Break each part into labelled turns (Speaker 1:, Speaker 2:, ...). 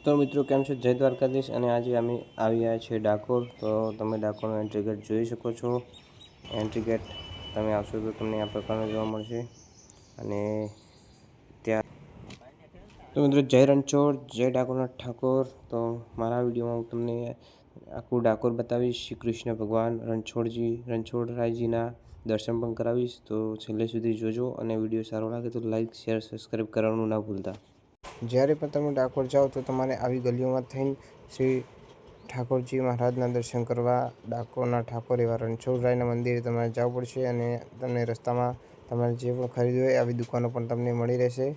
Speaker 1: તો મિત્રો કેમ છો? જય દ્વારકાધીશ। અને આજે અમે આવ્યા છીએ ડાકોર। તો તમે ડાકોરનો એન્ટ્રી ગેટ જોઈ શકો છો। એન્ટ્રી ગેટ તમે આવશો તો તમને આ પ્રકારનો જોવા મળશે। અને ત્યાં તો મિત્રો જય રણછોડ, જય ડાકોરના ઠાકોર। તો મારા વિડીયોમાં હું તમને આખું ડાકોર બતાવીશ, શ્રી કૃષ્ણ ભગવાન રણછોડરાયજીના દર્શન પણ કરાવીશ। તો છેલ્લે સુધી જોજો અને વિડીયો સારો લાગે તો લાઇક, શેર, સબસ્ક્રાઈબ કરવાનું ના ભૂલતા। જ્યારે પણ તમે ડાકોર જાઓ તો તમારે આવી ગલીઓમાં થઈને શ્રી ઠાકોરજી મહારાજના દર્શન કરવા, ડાકોરના ઠાકોર એવા રણછોડરાયના મંદિરે તમારે જવું પડશે। અને તમને રસ્તામાં તમારે જે પણ ખરીદવું હોય આવી દુકાનો પણ તમને મળી રહેશે।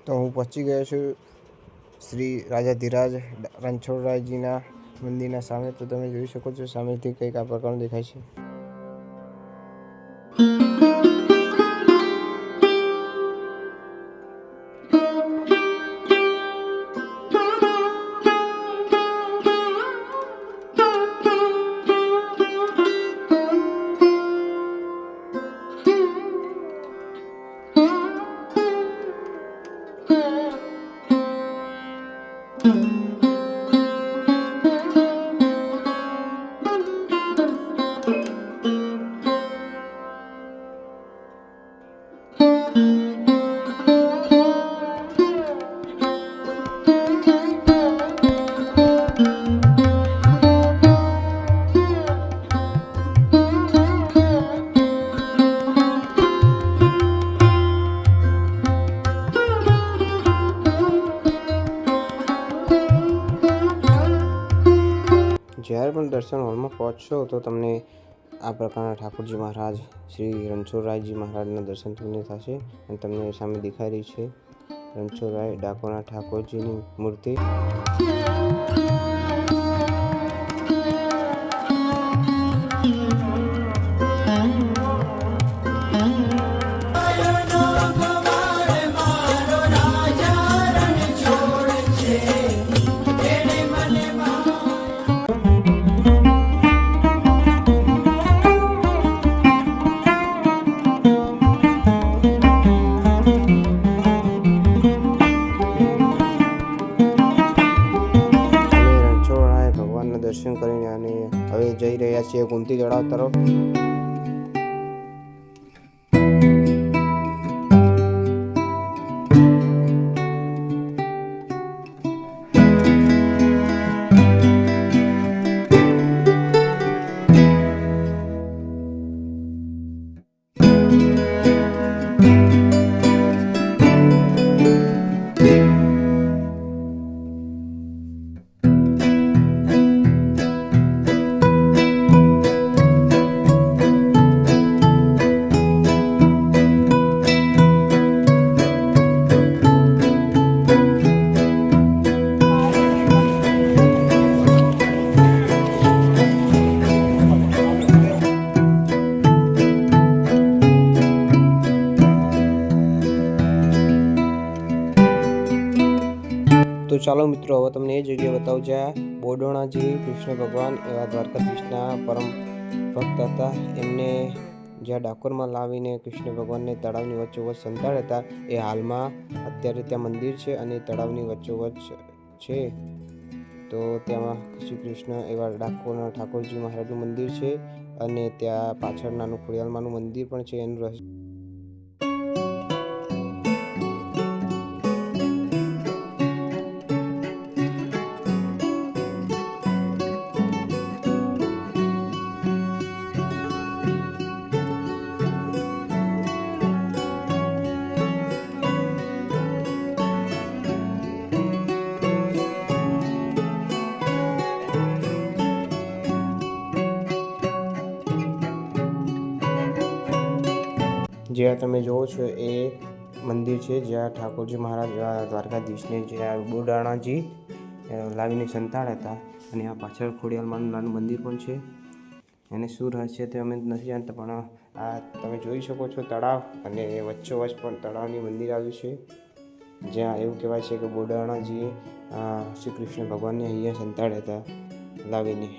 Speaker 1: તો હું પહોંચી ગયો છું શ્રી રાજાધિરાજ રણછોડરાયજીના મંદિરના સામે। તો તમે જોઈ શકો છો સામેથી કંઈક આ પ્રકારનું દેખાય છે। જ્યારે પણ દર્શન હોલમાં પહોંચશો તો તમને આ પ્રકારના ઠાકોરજી મહારાજ શ્રી રણછોડરાયજી મહારાજના દર્શન તમને થશે। અને તમને સામે દેખાઈ રહી છે રણછોડરાય ડાકોરના ઠાકોરજીની મૂર્તિ। દર્શન કરીને અને હવે જઈ રહ્યા છીએ ગોમતી તળાવ તરફ। તો ચાલો મિત્રો હવે તમને એ જગ્યા બતાવું જ્યાં બોડોણાજી કૃષ્ણ ભગવાન એવા દ્વારકાધીશના પરમ ભક્ત હતા। એમને જ્યાં ડાકોરમાં લાવીને કૃષ્ણ ભગવાનને તળાવની વચ્ચોવચ્ચ સંતાડ્યા હતા એ હાલમાં અત્યારે ત્યાં મંદિર છે અને તળાવની વચ્ચોવચ્ચ છે। તો ત્યાં શ્રી કૃષ્ણ એવા ડાકોરના ઠાકોરજી મહારાજનું મંદિર છે અને ત્યાં પાછળ નાનું ખોડિયાલમાનું મંદિર પણ છે। એનું રહસ્ય જ્યાં તમે જોવો છો એ મંદિર છે જ્યાં ઠાકોરજી મહારાજ દ્વારકાધીશને જ્યાં બોડાણાજી લાવીને સંતાડ હતા. અને આ પાછળ ખોડિયારમાંનું નાનું મંદિર પણ છે. એને શું રહસ્ય તે અમે નથી જાણતા, પણ આ તમે જોઈ શકો છો તળાવ, અને વચ્ચોવચ્ચ પણ તળાવની મંદિર આવ્યું છે, જ્યાં એવું કહેવાય છે કે બોડાણાજીએ શ્રી કૃષ્ણ ભગવાનને અહીંયા સંતાડ્યા હતા લાવીને.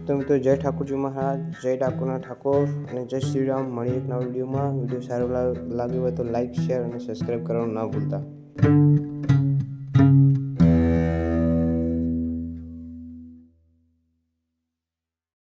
Speaker 1: તો મિત્રો જય ઠાકોરજી મહારાજ, જય ડાકોરના ઠાકોર અને જય શ્રી રામ. મળી એક નવા વિડીયોમાં. વિડીયો સારો લાગ્યો હોય તો લાઇક, શેર અને સબસ્ક્રાઈબ કરવાનું ના ભૂલતા.